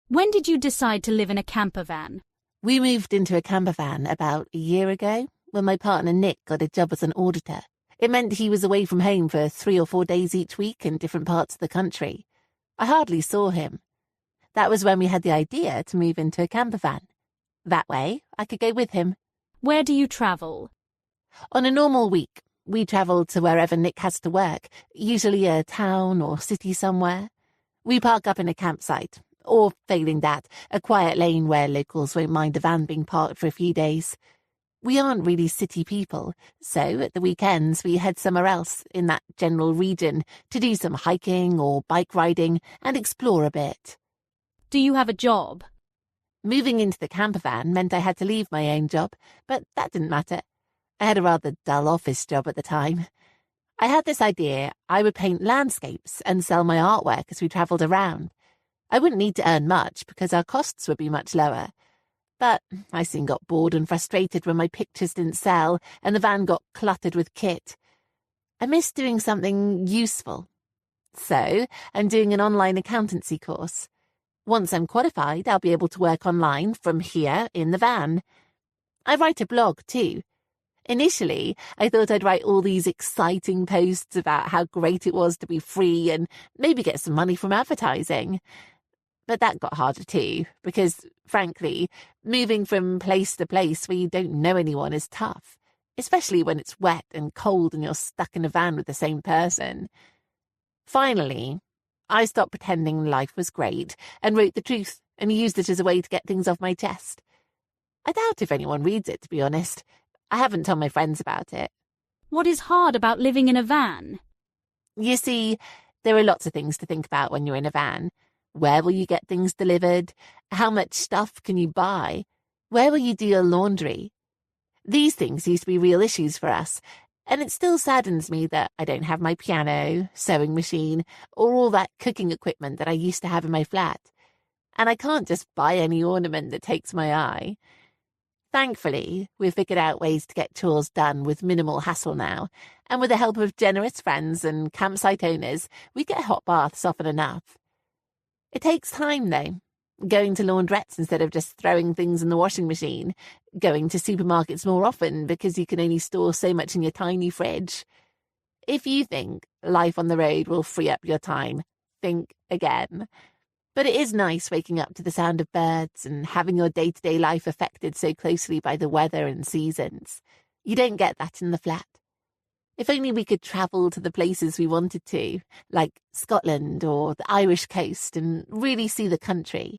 When did you decide to live in a campervan? We moved into a campervan about a year ago when my partner Nick got a job as an auditor. It meant he was away from home for 3 or 4 days each week in different parts of the country. I hardly saw him. That was when we had the idea to move into a campervan. That way, I could go with him. Where do you travel? On a normal week, we travel to wherever Nick has to work, usually a town or city somewhere. We park up in a campsite, or failing that, a quiet lane where locals won't mind a van being parked for a few days. We aren't really city people, so at the weekends we head somewhere else in that general region to do some hiking or bike riding and explore a bit. Do you have a job? Moving into the campervan meant I had to leave my own job, but that didn't matter. I had a rather dull office job at the time. I had this idea I would paint landscapes and sell my artwork as we travelled around. I wouldn't need to earn much because our costs would be much lower. But I soon got bored and frustrated when my pictures didn't sell and the van got cluttered with kit. I missed doing something useful. So I'm doing an online accountancy course. Once I'm qualified, I'll be able to work online from here in the van. I write a blog too. Initially, I thought I'd write all these exciting posts about how great it was to be free and maybe get some money from advertising. But that got harder too, because, frankly, moving from place to place where you don't know anyone is tough, especially when it's wet and cold and you're stuck in a van with the same person. Finally, I stopped pretending life was great and wrote the truth and used it as a way to get things off my chest. I doubt if anyone reads it, to be honest. I haven't told my friends about it. What is hard about living in a van? You see, there are lots of things to think about when you're in a van. Where will you get things delivered? How much stuff can you buy? Where will you do your laundry? These things used to be real issues for us, and it still saddens me that I don't have my piano, sewing machine, or all that cooking equipment that I used to have in my flat. And I can't just buy any ornament that takes my eye. Thankfully, we've figured out ways to get chores done with minimal hassle now, and with the help of generous friends and campsite owners, we get hot baths often enough. It takes time, though. Going to laundrettes instead of just throwing things in the washing machine. Going to supermarkets more often because you can only store so much in your tiny fridge. If you think life on the road will free up your time, think again. But it is nice waking up to the sound of birds and having your day-to-day life affected so closely by the weather and seasons. You don't get that in the flat. If only we could travel to the places we wanted to, like Scotland or the Irish coast, and really see the country.